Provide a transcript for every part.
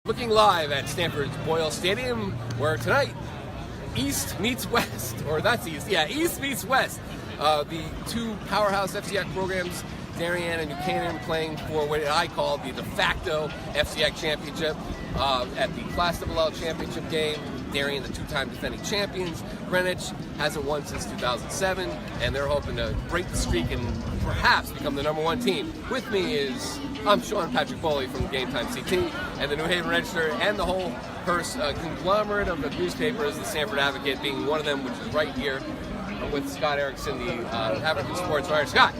Looking live at Stanford's Boyle Stadium, where tonight, East meets West, or that's East, yeah, East meets West. The two powerhouse FCIAC programs, Darien and Buchanan, playing for what I call the de facto FCIAC Championship at the Class DOBBS Championship Game. Darien, the two-time defending champions. Greenwich hasn't won since 2007, and they're hoping to break the streak and perhaps become the #1 team. With me is, I'm Sean Patrick Foley from GameTimeCT and the New Haven Register, and the whole conglomerate of the newspapers, the Stanford Advocate being one of them, which is right here. I'm with Scott Erickson, the Advocate Sports Writer. Scott,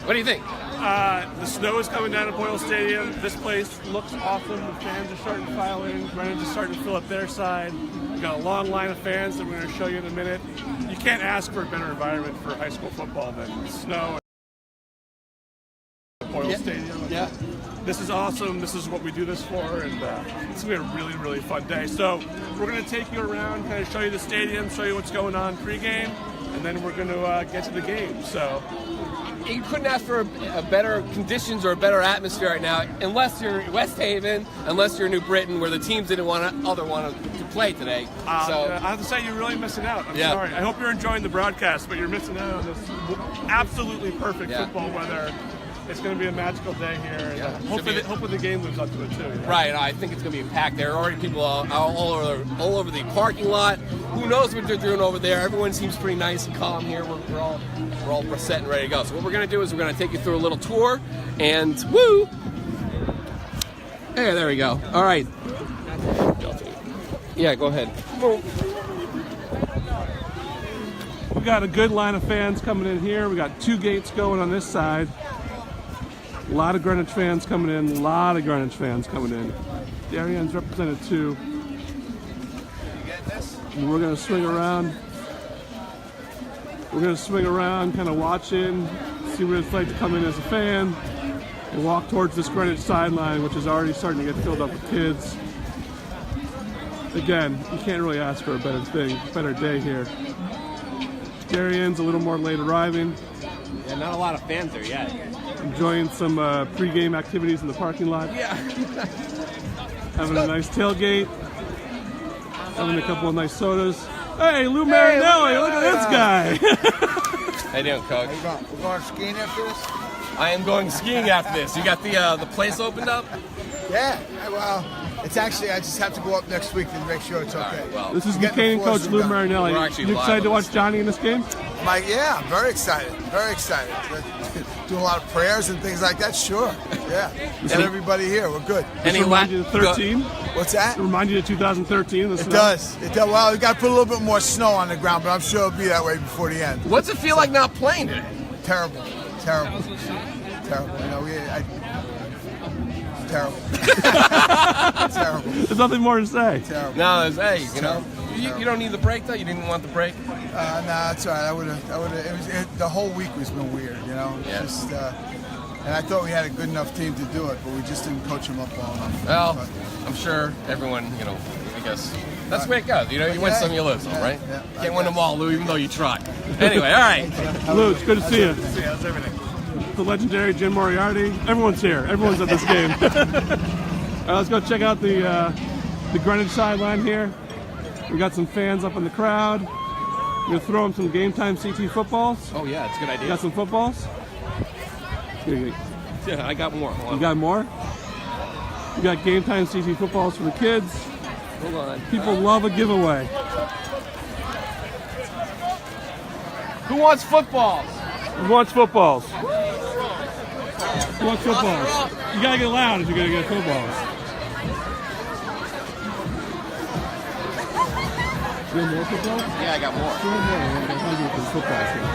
what do you think? The snow is coming down at Boyle Stadium. This place looks awesome. The fans are starting to file in. Greenwich is starting to fill up their side. We've got a long line of fans that we're going to show you in a minute. You can't ask for a better environment for high school football than snow at Boyle Stadium. Yeah. This is awesome. This is what we do this for, and it's going to be a really, really fun day. So we're going to take you around, kind of show you the stadium, show you what's going on pregame, and then we're going to get to the game. So you couldn't ask for a better conditions or a better atmosphere right now, unless you're West Haven, unless you're New Britain, where the teams didn't want to play today. So I have to say, you're really missing out. I'm sorry. I hope you're enjoying the broadcast, but you're missing out on this absolutely perfect football weather. It's going to be a magical day here. And hopefully the game lives up to it too. Yeah. Right, I think it's going to be packed. There are already people all over the parking lot. Who knows what they're doing over there? Everyone seems pretty nice and calm here. We're all set and ready to go. So what we're going to do is we're going to take you through a little tour, and woo! Hey, there we go. All right. Yeah, go ahead. We got a good line of fans coming in here. We got two gates going on this side. A lot of Greenwich fans coming in. Darien's represented too. And we're going to swing around. Kind of watching, see what it's like to come in as a fan, and walk towards this Greenwich sideline, which is already starting to get filled up with kids. Again, you can't really ask for a better day here. Darien's a little more late arriving. Yeah, not a lot of fans there yet. Enjoying some pre-game activities in the parking lot. Yeah. Having a nice tailgate. Having a couple of nice sodas. Hey, Lou Marinelli, look at this guy. How you doing, Coach? We're going skiing after this? I am going skiing after this. You got the place opened up? Yeah, well, it's actually, I just have to go up next week to make sure it's okay. Right, well, this is Buchanan coach Lou Marinelli. You excited to watch Johnny in this game? Yeah, I'm very excited. Doing a lot of prayers and things like that, sure. Yeah. And everybody here, we're good. Does it remind you of 13? What's that? It remind you of 2013? It does. Well, we got to put a little bit more snow on the ground, but I'm sure it'll be that way before the end. What's it feel like not playing today? Terrible. You know, terrible. Terrible. There's nothing more to say. Terrible. No, you know, you don't need the break though. You didn't want the break. No, that's all right. I would have. The whole week was been weird, you know. Just, and I thought we had a good enough team to do it, but we just didn't coach them up well enough. Well, I'm sure everyone, I guess that's the way it goes. You know, you win some, you lose some, right? Yeah, Can't win them all, Lou, even though you try. Anyway, all right. Lou, it's good to see you. How's everything? The legendary Jim Moriarty. Everyone's here. Everyone's at this game. All right, let's go check out the Greenwich sideline here. We got some fans up in the crowd. We're going to throw them some GameTimeCT footballs. Oh, yeah, it's a good idea. Got some footballs? Yeah, I got more. You got more? You got GameTimeCT footballs for the kids. Hold on. People love a giveaway. Who wants footballs? Who wants footballs? Who wants footballs? You gotta get loud if you're gonna get footballs. You have more footballs? Yeah, I got more. You have more footballs here.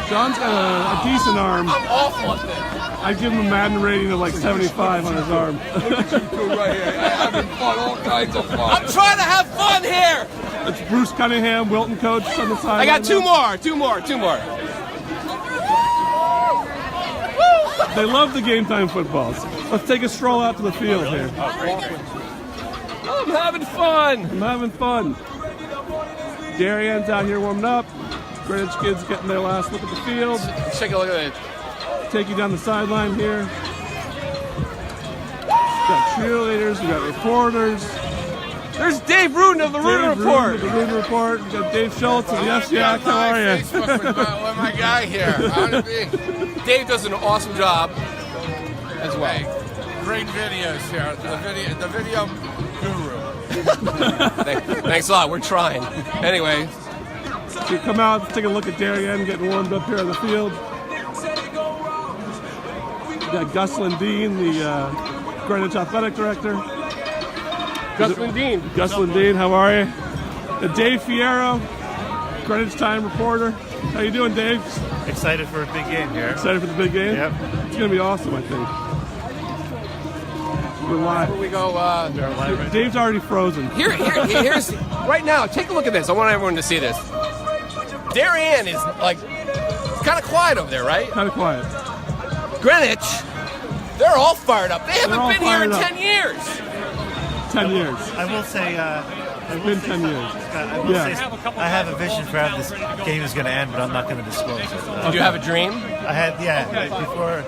John's got a decent arm. I'm awful at this. I'd give him a Madden rating of like 75 on his arm. Look at you two right here. I'm having fun, all kinds of fun. I'm trying to have fun here. It's Bruce Cunningham, Wilton coach on the side. I got two more. They love the game time footballs. Let's take a stroll out to the field here. I'm having fun. Darien's out here warming up. Greenwich kids getting their last look at the field. Let's take a look at it. Take you down the sideline here. We got cheerleaders, we got reporters. There's Dave Rudin of the Rudin Report. Of the Rudin Report. We got Dave Schultz of the FCIAC. How are you? Facebook with my guy here. How to be? Dave does an awesome job as well. Great videos here. The video guru. Thanks a lot. We're trying. Anyway, So you come out, take a look at Darien getting warmed up here on the field. We got Gus Lindeen, the Greenwich Athletic Director. Gus Lindeen. Gus Lindeen, how are you? Dave Fierro, Greenwich Time reporter. How you doing, Dave? Excited for a big game here. Excited for the big game? Yep. It's going to be awesome, I think. We're live. Here we go. Dave's already frozen. Here's right now. Take a look at this. I want everyone to see this. Darien is like kind of quiet over there, right? Kind of quiet. Greenwich, they're all fired up. They haven't all been here in fired up. 10 years. 10 years. I will say, It's been 10 years. I will say, I have a vision for how this game is going to end, but I'm not going to disclose it. Do you have a dream? I had, before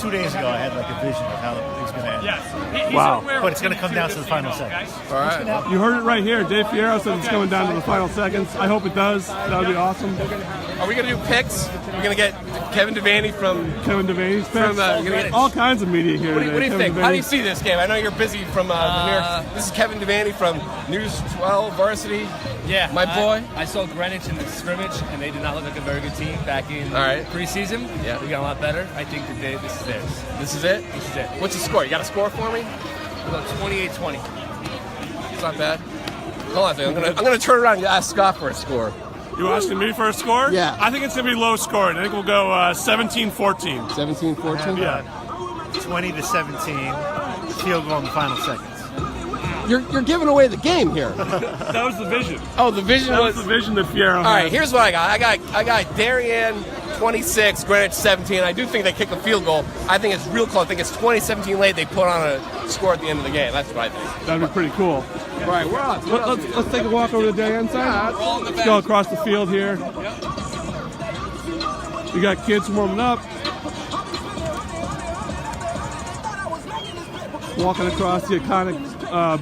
2 days ago, I had like a vision of how it was going to end. Wow. But it's going to come down to the final seconds. All right. You heard it right here. Dave Fierro said it's coming down to the final seconds. I hope it does. That would be awesome. Are we gonna do picks? We're gonna get Kevin Devaney from. Kevin Devaney's From, picks. you're gonna get- All kinds of media here What do today. you Kevin think? How do you Devaney. see this game? I know you're busy from the New York. This is Kevin Devaney from News 12 Varsity. Yeah, My boy. I saw Greenwich in the scrimmage, and they did not look like a very good team back in All right. preseason. Yeah. We got a lot better. I think that this is theirs. This is it? This is it. What's the score? You got a score for me? We'll go 28-20. It's not bad. Hold on a second. I'm gonna turn around and ask Scott for a score. You asking me for a score? Yeah. I think it's going to be low scoring. I think we'll go 17-14. 17-14? Yeah. 20-17, field goal in the final seconds. You're giving away the game here. That was the vision. Oh, the vision That was. was the vision that Fierro had. All right, here's what I got. I got Darien 26, Greenwich 17. I do think they kick a field goal. I think it's real close. I think it's 20-17 late. They put on a score at the end of the game. That's what I think. That'd be pretty cool. All right, we're on. Let's take a walk over to the Darien side. Let's go across the field here. We got kids warming up. Walking across the iconic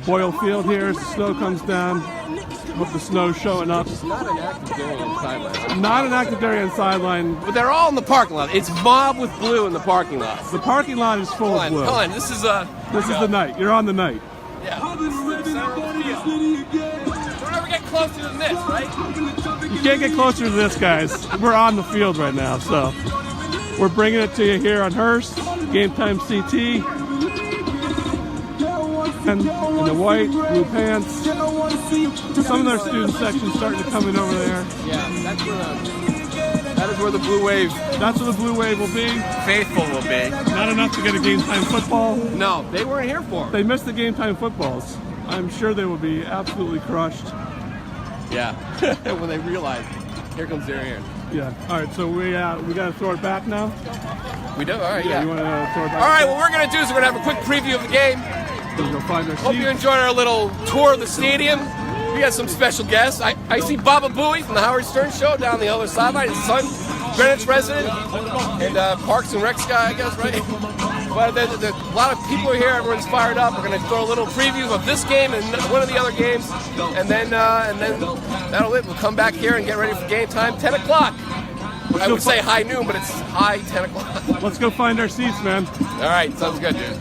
Boyle Field here as the snow comes down. Hope the snow's showing up. Not an active Darien sideline. Not an active Darien sideline. But they're all in the parking lot. It's mob with blue in the parking lot. The parking lot is full of blue. Hold on. This is This is the night. You're on the night. Yeah. Don't ever get closer than this, right? You can't get closer to this, guys. We're on the field right now, so we're bringing it to you here on Hearst, GameTimeCT, and in the white, blue pants. Some of their student sections starting to come in over there. Yeah, that is where the blue wave That's where the blue wave will be. faithful will be. Not enough to get a game time football. No, they weren't here for it. They missed the game time footballs. I'm sure they will be absolutely crushed. Yeah, when they realize, here comes Darien. Yeah. All right. So we got to throw it back now. We do? All right, yeah. You want to throw it back? All right, what we're going to do is we're going to have a quick preview of the game. We're gonna find our Hope you seats. enjoyed our little tour of the stadium. We got some special guests. I see Baba Booey from the Howard Stern Show down the other sideline. His son, Greenwich resident, and Parks and Recs guy, I guess, right? But a lot of people are here. Everyone's fired up. We're going to throw a little preview of this game and one of the other games, and then that'll it. We'll come back here and get ready for game time. 10 o'clock. I would say high noon, but it's high 10 o'clock. Let's go find our seats, man. All right, sounds good, dude.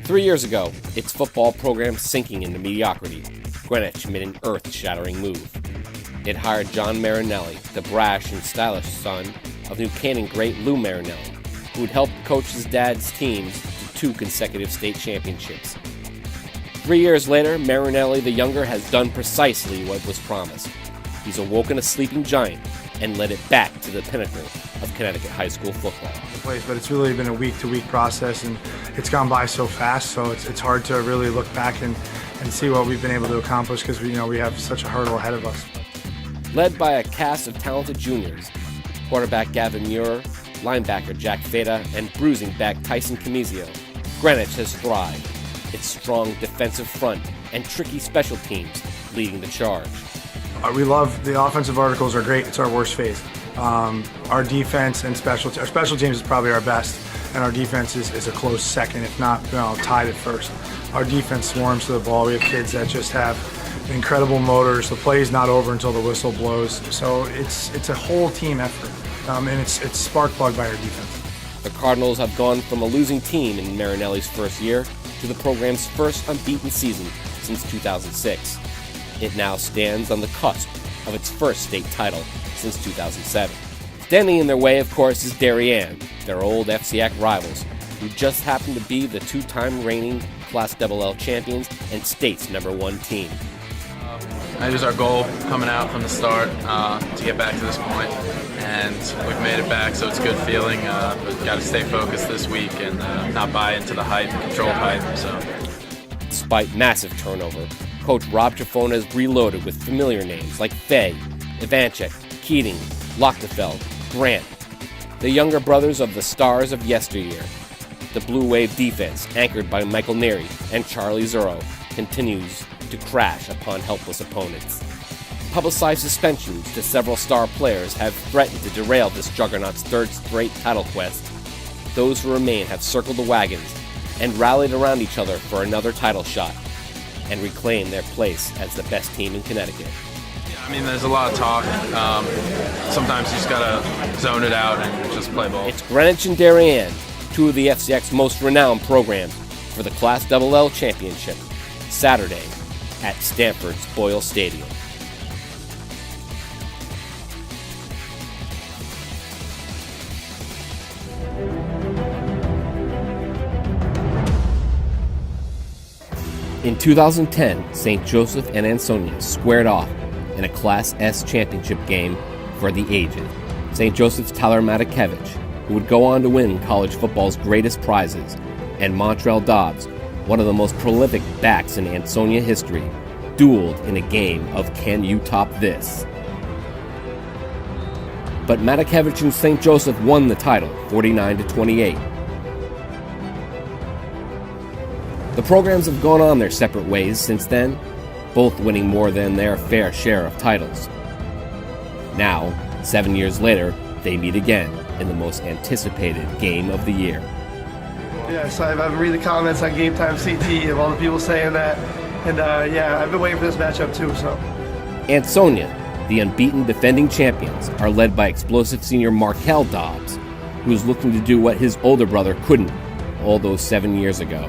3 years ago, its football program sinking into mediocrity, Greenwich made an earth-shattering move. It hired John Marinelli, the brash and stylish son of New Canaan great Lou Marinelli, who had helped coach his dad's teams to 2 consecutive state championships. 3 years later, Marinelli the younger has done precisely what was promised. He's awoken a sleeping giant and led it back to the pinnacle of Connecticut high school football. But it's really been a week-to-week process, and it's gone by so fast, so it's hard to really look back and see what we've been able to accomplish because we have such a hurdle ahead of us. Led by a cast of talented juniors, quarterback Gavin Muir, linebacker Jack Feta, and bruising back Tyson Camizio, Greenwich has thrived. Its strong defensive front and tricky special teams leading the charge. We love the offensive articles are great. It's our worst phase. Our defense and special teams is probably our best, and our defense is a close second, if not tied at first. Our defense swarms to the ball. We have kids that just have incredible motors. The play's not over until the whistle blows. So it's a whole team effort, and it's spark plugged by our defense. The Cardinals have gone from a losing team in Marinelli's first year to the program's first unbeaten season since 2006. It now stands on the cusp of its first state title since 2007. Standing in their way, of course, is Darien, their old FCIAC rivals, who just happen to be the two-time reigning Class DELLA champions and state's #1 team. It was our goal coming out from the start to get back to this point, and we've made it back, so it's a good feeling. But we've got to stay focused this week and not buy into the hype, controlled hype. So, despite massive turnover, Coach Rob Trafona is reloaded with familiar names like Fay, Ivanchek, Keating, Lochtefeld, Grant, the younger brothers of the stars of yesteryear. The Blue Wave defense, anchored by Michael Neary and Charlie Zuro, continues to crash upon helpless opponents. Publicized suspensions to several star players have threatened to derail this juggernaut's third straight title quest. Those who remain have circled the wagons and rallied around each other for another title shot and reclaim their place as the best team in Connecticut. I mean, there's a lot of talk. Sometimes you just gotta zone it out and just play ball. It's Greenwich and Darien, two of the FCIAC's most renowned programs, for the Class DELLA Championship, Saturday at Stanford's Boyle Stadium. In 2010, St. Joseph and Ansonia squared off in a Class S championship game for the ages. St. Joseph's Tyler Matakevich, who would go on to win college football's greatest prizes, and Montreal Dobbs, one of the most prolific backs in Ansonia history, dueled in a game of Can You Top This? But Matakevich and St. Joseph won the title, 49-28. The programs have gone on their separate ways since then, both winning more than their fair share of titles. Now, 7 years later, they meet again in the most anticipated game of the year. Yes, I've been reading the comments on GameTimeCT of all the people saying that, and yeah, I've been waiting for this matchup too. So, Ansonia, the unbeaten defending champions, are led by explosive senior Markell Dobbs, who's looking to do what his older brother couldn't all those 7 years ago.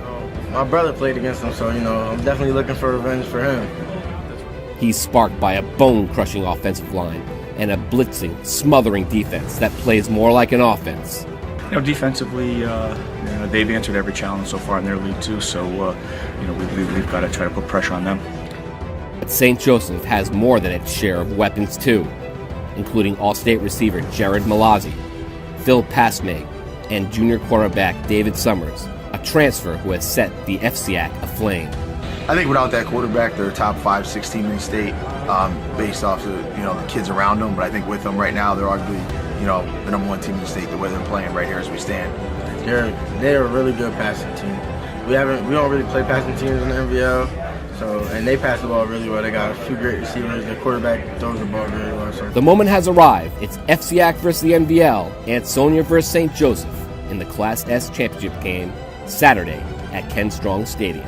My brother played against him, so I'm definitely looking for revenge for him. He's sparked by a bone-crushing offensive line and a blitzing, smothering defense that plays more like an offense. Defensively, they've answered every challenge so far in their league too. So, we've got to try to put pressure on them. But St. Joseph has more than its share of weapons too, including All-State receiver Jared Malazzi, Phil Passmeg, and junior quarterback David Summers, a transfer who has set the FCIAC aflame. I think without that quarterback, they're a top 5-6 team in the state, based off the kids around them. But I think with them right now, they're arguably the #1 team in the state. The way they're playing right here as we stand. They're a really good passing team. We don't really play passing teams in the NVL, and they pass the ball really well. They got a few great receivers. The quarterback throws the ball very well. So. The moment has arrived. It's FCIAC versus the NVL, Ansonia versus St. Joseph in the Class S championship game Saturday at Ken Strong Stadium.